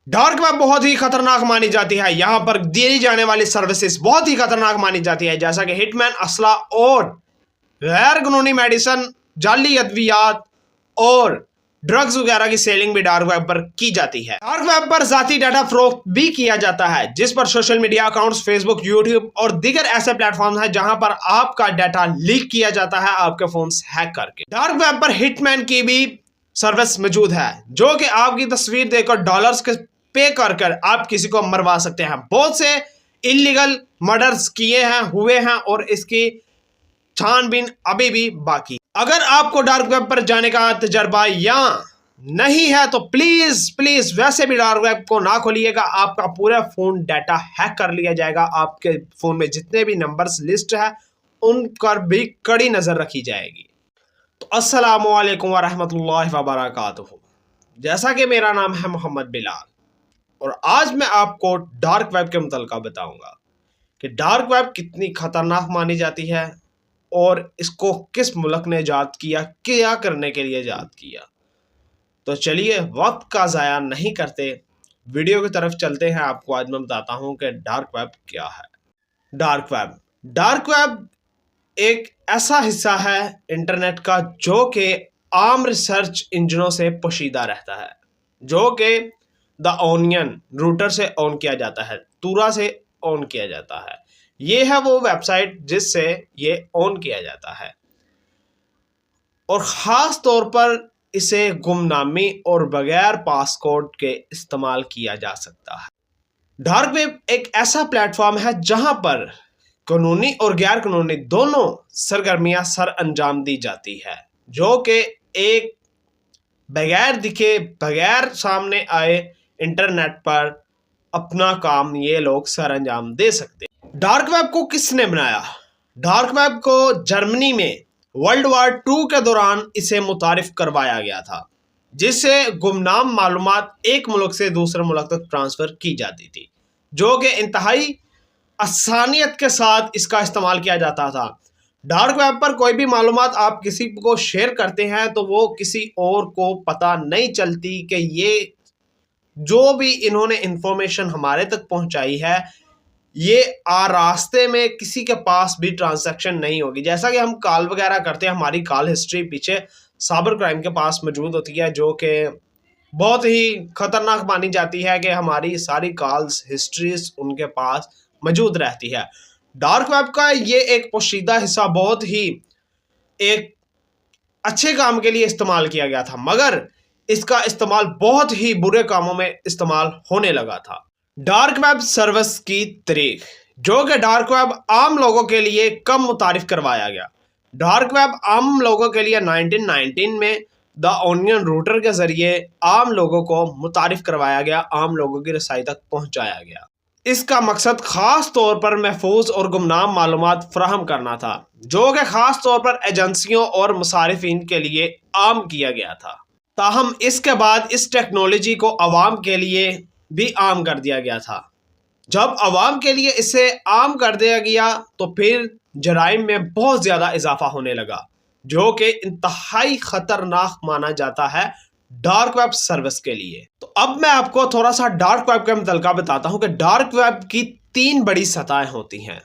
Dark web बहुत ही खतरनाक मानी जाती है। यहाँ पर दी जाने वाली सर्विसेज बहुत ही खतरनाक मानी जाती है, जैसा कि हिटमैन, असला और गैर कानूनी मेडिसिन, जाली अद्वियात और ड्रग्स वगैरह की सेलिंग भी डार्क वेब पर की जाती है। डार्क वेब पर जाती डाटा फरोख्त भी किया जाता है, जिस पर social media accounts, Facebook, YouTube और दीगर ऐसे प्लेटफॉर्म हैं जहां पर आपका डाटा लीक किया जाता है आपके फोन हैक करके। डार्क वेब पर हिटमैन की भी सर्विस मौजूद है, जो कि आपकी तस्वीर देकर डॉलर्स के पे कर आप किसी को मरवा सकते हैं। बहुत से इलीगल मर्डर्स किए हैं, हुए हैं और इसकी छानबीन अभी भी बाकी। अगर आपको डार्क वेब पर जाने का तजर्बा या नहीं है तो प्लीज प्लीज वैसे भी डार्क वेब को ना खोलिएगा। आपका पूरा फोन डाटा हैक कर लिया जाएगा। आपके फोन में जितने भी नंबर्स लिस्ट है उन पर भी कड़ी नजर रखी जाएगी। तो अस्सलामु अलैकुम वरहमतुल्लाहि वबरकातुहू। जैसा कि मेरा नाम है मोहम्मद बिलाल और आज मैं आपको डार्क वेब के मुतल्लिक़ बताऊंगा कि डार्क वेब कितनी खतरनाक मानी जाती है और इसको किस मुल्क ने ईजाद किया, क्या करने के लिए ईजाद किया। तो चलिए वक्त का ज़ाया नहीं करते, वीडियो की तरफ चलते हैं। आपको आज मैं बताता हूं कि डार्क वेब क्या है। डार्क वेब एक ऐसा हिस्सा है इंटरनेट का जो कि आम रिसर्च इंजनों से पोशीदा रहता है, जो कि द ओनियन रूटर से ऑन किया जाता है, तूरा से ऑन किया जाता है। ये है वो वेबसाइट जिससे ये ऑन किया जाता है और ख़ास तौर पर इसे गुमनामी और बगैर पासकोड के इस्तेमाल किया जा सकता है। डार्क वेब एक ऐसा प्लेटफॉर्म है जहां पर कानूनी और गैर कानूनी दोनों सरगर्मियां सर अंजाम दी जाती है, जो कि एक बगैर दिखे, बगैर सामने आए इंटरनेट पर अपना काम ये लोग सर अंजाम दे सकते हैं। डार्क वेब को किसने बनाया? डार्क वेब को जर्मनी में वर्ल्ड वार 2 के दौरान इसे मुतारिफ करवाया गया था, जिससे गुमनाम मालूमात एक मुल्क से दूसरे मुल्क तक ट्रांसफ़र की जाती थी, जो कि इंतहाई आसानियत के साथ इसका इस्तेमाल किया जाता था। डार्क वेब पर कोई भी मालूमात आप किसी को शेयर करते हैं तो वो किसी और को पता नहीं चलती कि ये जो भी इन्होंने इंफॉर्मेशन हमारे तक पहुंचाई है ये रास्ते में किसी के पास भी ट्रांजैक्शन नहीं होगी। जैसा कि हम कॉल वगैरह करते हैं, हमारी कॉल हिस्ट्री पीछे साइबर क्राइम के पास मौजूद होती है, जो कि बहुत ही खतरनाक मानी जाती है कि हमारी सारी कॉल्स हिस्ट्रीज उनके पास मौजूद रहती है। डार्क वेब का ये एक पोशीदा हिस्सा बहुत ही एक अच्छे काम के लिए इस्तेमाल किया गया था, मगर इसका इस्तेमाल बहुत ही बुरे कामों में इस्तेमाल होने लगा था। डार्क वेब सर्विस की तारीख, जो कि डार्क वेब आम लोगों के लिए कब मुतारिफ करवाया गया? डार्क वेब आम लोगों के लिए 1919 में द ओनियन रूटर के जरिए आम लोगों को मुतारिफ करवाया गया, आम लोगों की रसाई तक पहुंचाया गया। इसका मकसद ख़ास तौर पर महफूज और गुमनाम मालूमात फराहम करना था, जो कि ख़ास तौर पर एजेंसियों और मुसारिफिन के लिए आम किया गया था। ताहम इसके बाद इस टेक्नोलॉजी को आवाम के लिए भी आम कर दिया गया था। जब आवाम के लिए इसे आम कर दिया गया तो फिर जराइम में बहुत ज़्यादा इजाफा होने लगा, जो कि इंतहाई ख़तरनाक माना जाता है डार्क वेब सर्विस के लिए। तो अब मैं आपको थोड़ा सा डार्क वेब के मुतल्लिक़ बताता हूं कि डार्क वेब की 3 बड़ी सतहें होती हैं,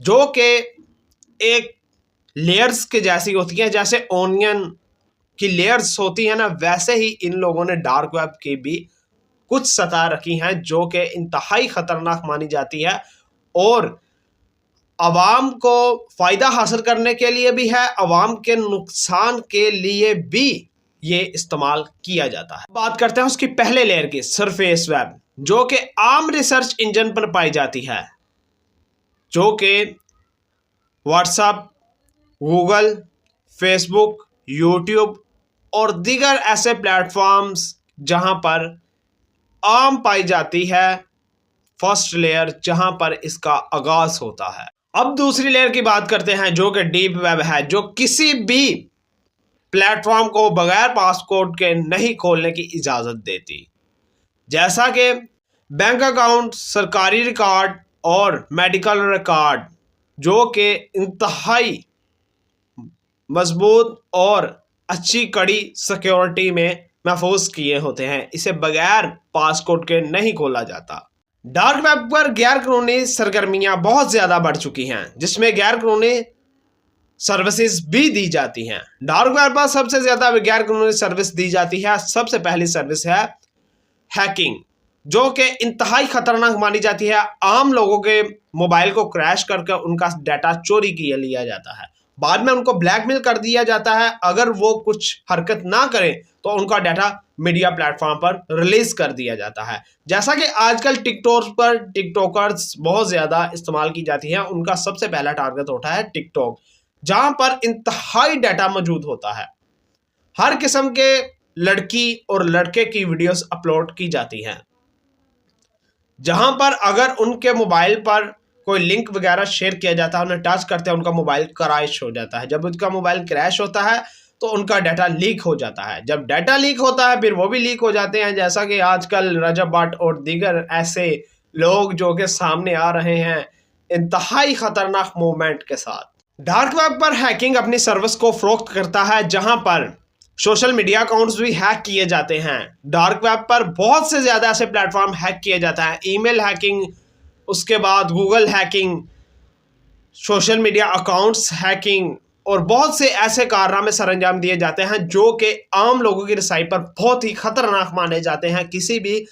जो कि एक लेयर्स के जैसी होती हैं। जैसे ओनियन की लेयर्स होती है ना, वैसे ही इन लोगों ने डार्क वेब की भी कुछ सतह रखी हैं जो कि इंतहाई ख़तरनाक मानी जाती है और अवाम को फ़ायदा हासिल करने के लिए भी है, अवाम के नुकसान के लिए भी ये इस्तेमाल किया जाता है। बात करते हैं उसकी पहले लेयर की, सरफेस वेब, जो कि आम रिसर्च इंजन पर पाई जाती है, जो कि व्हाट्सएप, गूगल, फेसबुक, यूट्यूब और दीगर ऐसे प्लेटफॉर्म्स जहां पर आम पाई जाती है। फर्स्ट लेयर जहां पर इसका आगाज होता है। अब दूसरी लेयर की बात करते हैं, जो कि डीप वेब है, जो किसी भी प्लेटफॉर्म को बगैर पासकोड के नहीं खोलने की इजाज़त देती, जैसा कि बैंक अकाउंट, सरकारी रिकॉर्ड और मेडिकल रिकॉर्ड, जो कि इंतहाई मजबूत और अच्छी कड़ी सिक्योरिटी में महफूज किए होते हैं। इसे बगैर पासकोड के नहीं खोला जाता। डार्क वेब पर गैर कानूनी सरगर्मियां बहुत ज्यादा बढ़ चुकी हैं, जिसमें गैर कानूनी सर्विसेज भी दी जाती हैं। डार्क वेब पर सबसे ज्यादा गैर कानूनी सर्विस दी जाती है। सबसे पहली सर्विस है हैकिंग, जो कि इंतहाई खतरनाक मानी जाती है। आम लोगों के मोबाइल को क्रैश करके उनका डाटा चोरी किया लिया जाता है। बाद में उनको ब्लैकमेल कर दिया जाता है। अगर वो कुछ हरकत ना करें तो उनका डाटा मीडिया प्लेटफॉर्म पर रिलीज कर दिया जाता है। जैसा कि आजकल टिकटॉकर्स बहुत ज्यादा इस्तेमाल की जाती है। उनका सबसे पहला टारगेट होता है टिकटॉक, जहां पर इंतहाई डाटा मौजूद होता है। हर किस्म के लड़की और लड़के की वीडियोस अपलोड की जाती हैं, जहां पर अगर उनके मोबाइल पर कोई लिंक वगैरह शेयर किया जाता है, उन्हें टच करते हैं, उनका मोबाइल क्रैश हो जाता है। जब उनका मोबाइल क्रैश होता है तो उनका डाटा लीक हो जाता है। जब डाटा लीक होता है फिर वो भी लीक हो जाते हैं, जैसा कि आजकल रजब भट्ट और दीगर ऐसे लोग जो कि सामने आ रहे हैं इंतहाई खतरनाक मूवमेंट के साथ। डार्क वेब पर हैकिंग अपनी सर्विस को फरोख्त करता है, जहां पर सोशल मीडिया अकाउंट्स भी हैक किए जाते हैं। डार्क वेब पर बहुत से ज़्यादा ऐसे प्लेटफॉर्म हैक किए जाते हैं। ईमेल हैकिंग, उसके बाद Google hacking, social media accounts hacking और बहुत से ऐसे कारनामे सरअंजाम दिए जाते हैं जो कि आम लोगों की रसाई पर बहुत ही खतरनाक माने जाते हैं। किसी भी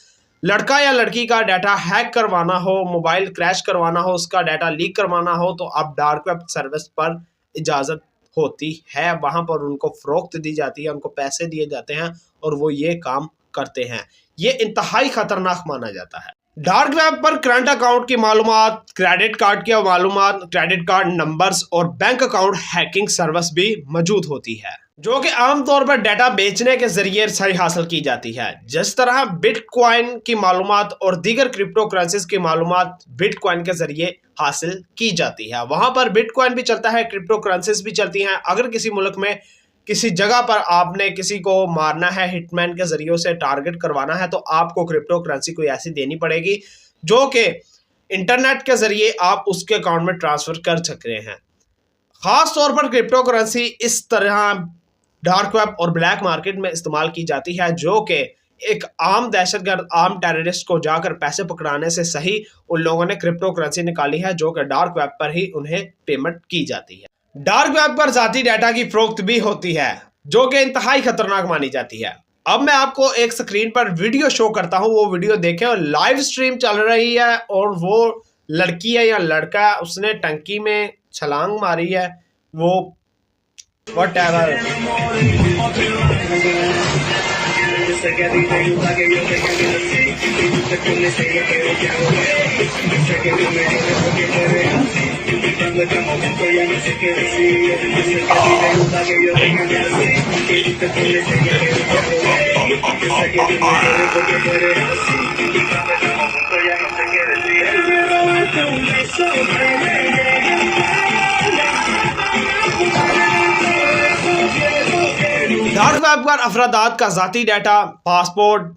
लड़का या लड़की का डाटा हैक करवाना हो, मोबाइल क्रैश करवाना हो, उसका डाटा लीक करवाना हो तो अब डार्क वेब सर्विस पर इजाज़त होती है। वहाँ पर उनको फ़रोख्त दी जाती है, उनको पैसे दिए जाते हैं और वो ये काम करते हैं। ये इंतहाई ख़तरनाक माना जाता है। डार्क वेब पर करंट अकाउंट की मालूमात, क्रेडिट कार्ड की मालूमात, क्रेडिट कार्ड नंबर्स और बैंक अकाउंट हैकिंग सर्विस भी मौजूद होती है, जो कि आमतौर पर डाटा बेचने के जरिए सही हासिल की जाती है। जिस तरह बिटकॉइन की मालूमात और दीगर क्रिप्टो करेंसीज की मालूमात बिटकॉइन के जरिए हासिल की जाती है, वहां पर बिटकॉइन भी चलता है, क्रिप्टो करेंसीज भी चलती हैं। अगर किसी मुल्क में किसी जगह पर आपने किसी को मारना है, हिटमैन के जरिए से टारगेट करवाना है, तो आपको क्रिप्टो करेंसी कोई ऐसी देनी पड़ेगी जो कि इंटरनेट के जरिए आप उसके अकाउंट में ट्रांसफर कर सकते हैं। खास तौर पर क्रिप्टो करेंसी इस तरह डार्क वेब और ब्लैक मार्केट में इस्तेमाल की जाती है, जो कि एक आम दहशतगर्द, आम टेररिस्ट को जाकर पैसे पकड़ाने से सही उन लोगों ने क्रिप्टो करेंसी निकाली है, जो कि डार्क वेब पर ही उन्हें पेमेंट की जाती है। डार्क वेब पर जाती डाटा की फरोख्त भी होती है, जो कि इंतहाई खतरनाक मानी जाती है। अब मैं आपको एक स्क्रीन पर वीडियो शो करता हूं, वो वीडियो देखें। और लाइव स्ट्रीम चल रही है और वो लड़की है या लड़का है, उसने टंकी में छलांग मारी है, वो व्हाटएवर। डार्क वेब पर अफरादात का ज़ाती data, passport,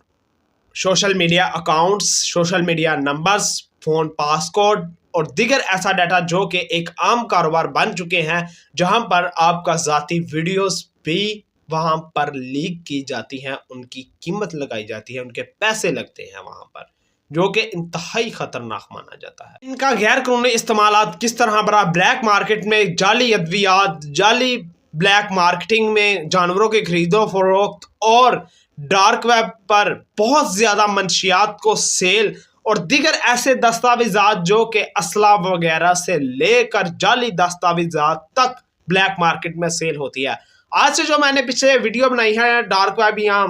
social media accounts, social media numbers, phone passcode और दीगर ऐसा डाटा जो कि एक आम कारोबार बन चुके हैं, जहां पर आपका ज़ाती वीडियोस भी वहां पर लीक की जाती हैं, उनकी कीमत लगाई जाती है, उनके पैसे लगते हैं वहां पर, जो कि इंतहाई खतरनाक माना जाता है। इनका गैर कानूनी इस्तेमाल किस तरह बड़ा ब्लैक मार्केट में जाली अद्वियात, जाली ब्लैक मार्केटिंग में जानवरों के खरीदो फरोख्त और डार्क वेब पर बहुत ज़्यादा मंशियात को सेल और दीगर ऐसे दस्तावेजात जो कि असला वगैरह से लेकर जाली दस्तावेजात तक ब्लैक मार्केट में सेल होती है। आज से जो मैंने पीछे वीडियो बनाई है डार्क वेब या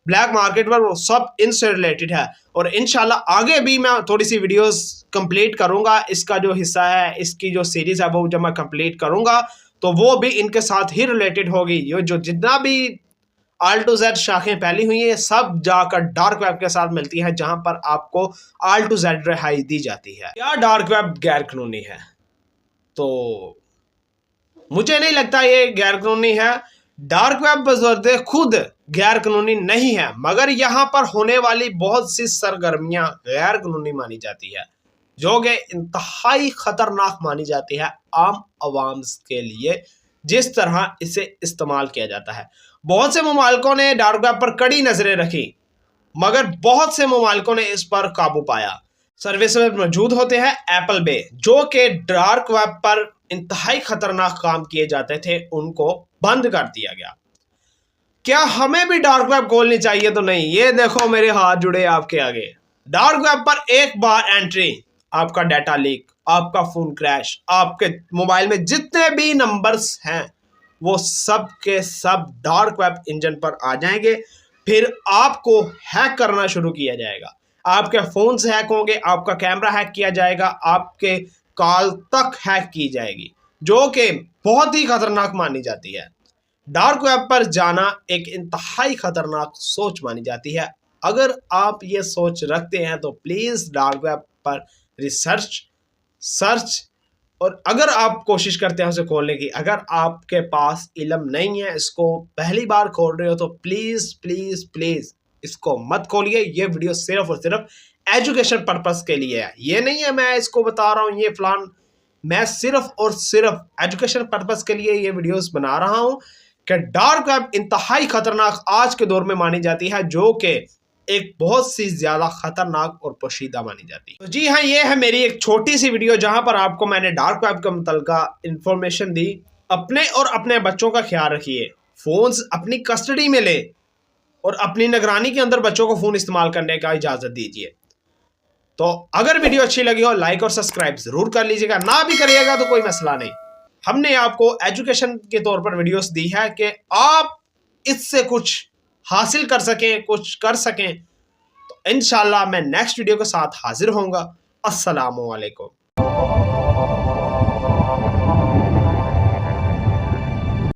ब्लैक मार्केट पर, वो सब इनसे रिलेटेड है और इंशाल्लाह आगे भी मैं थोड़ी सी वीडियोस कंप्लीट करूंगा। इसका जो हिस्सा है, इसकी जो सीरीज़ है वो जब मैं कंप्लीट करूंगा तो वो भी इनके साथ ही रिलेटेड होगी। ये जो जितना भी ऑल टू जेड शाखें फैली हुई हैं सब जाकर डार्क वेब के साथ मिलती हैं, जहां पर आपको ऑल टू जेड रिहाई दी जाती है। क्या डार्क वेब गैर कानूनी है? तो मुझे नहीं लगता ये गैर कानूनी है। डार्क वेब बज़र्दे खुद गैर कानूनी नहीं है, मगर यहाँ पर होने वाली बहुत सी सरगर्मियां गैर कानूनी मानी जाती है, जो कि इंतहाई खतरनाक मानी जाती है आम आवाम के लिए, जिस तरह इसे इस्तेमाल किया जाता है। बहुत से ममालिकों ने डार्क वेब पर कड़ी नजरें रखी, मगर बहुत से ममालिकों ने इस पर काबू पाया। सर्विस में मौजूद होते हैं एप्पल बे, जो कि डार्क वेब पर इंतहाई खतरनाक काम किए जाते थे, उनको बंद कर दिया गया। क्या हमें भी डार्क वेब खोलनी चाहिए? तो नहीं। ये देखो मेरे हाथ जुड़े आपके आगे। डार्क वेब पर एक बार एंट्री, आपका डाटा लीक, आपका फोन क्रैश, आपके मोबाइल में जितने भी नंबर्स हैं वो सब के सब डार्क वेब इंजन पर आ जाएंगे। फिर आपको हैक करना शुरू किया जाएगा, आपके फोन से हैक होंगे, आपका कैमरा हैक किया जाएगा, आपके कॉल तक हैक की जाएगी, जो कि बहुत ही खतरनाक मानी जाती है। डार्क वेब पर जाना एक इंतहाई खतरनाक सोच मानी जाती है। अगर आप ये सोच रखते हैं तो प्लीज़ डार्क वेब पर सर्च और अगर आप कोशिश करते हैं उसे खोलने की, अगर आपके पास इल्म नहीं है, इसको पहली बार खोल रहे हो, तो प्लीज़ प्लीज़ प्लीज़ इसको मत खोलिए। ये वीडियो सिर्फ और सिर्फ एजुकेशन पर्पस के लिए है। ये नहीं है मैं इसको बता रहा हूँ ये फलान, मैं सिर्फ और सिर्फ एजुकेशन पर्पस के लिए ये वीडियोस बना रहा हूँ कि डार्क वेब इंतहाई खतरनाक आज के दौर में मानी जाती है, जो कि एक बहुत सी ज्यादा खतरनाक और पोशीदा मानी जाती है। तो जी हाँ, ये है मेरी एक छोटी सी वीडियो जहां पर आपको मैंने डार्क वेब के मुतल्लिका इंफॉर्मेशन दी। अपने और अपने बच्चों का ख्याल रखिए, फोन्स अपनी कस्टडी में ले और अपनी निगरानी के अंदर बच्चों को फोन इस्तेमाल करने का इजाजत दीजिए। तो अगर वीडियो अच्छी लगी हो लाइक और सब्सक्राइब जरूर कर लीजिएगा, ना भी करिएगा तो कोई मसला नहीं। हमने आपको एजुकेशन के तौर पर वीडियोस दी है कि आप इससे कुछ हासिल कर सकें, कुछ कर सकें। तो इंशाल्लाह मैं नेक्स्ट वीडियो के साथ हाजिर होऊंगा। अस्सलामु अलैकुम।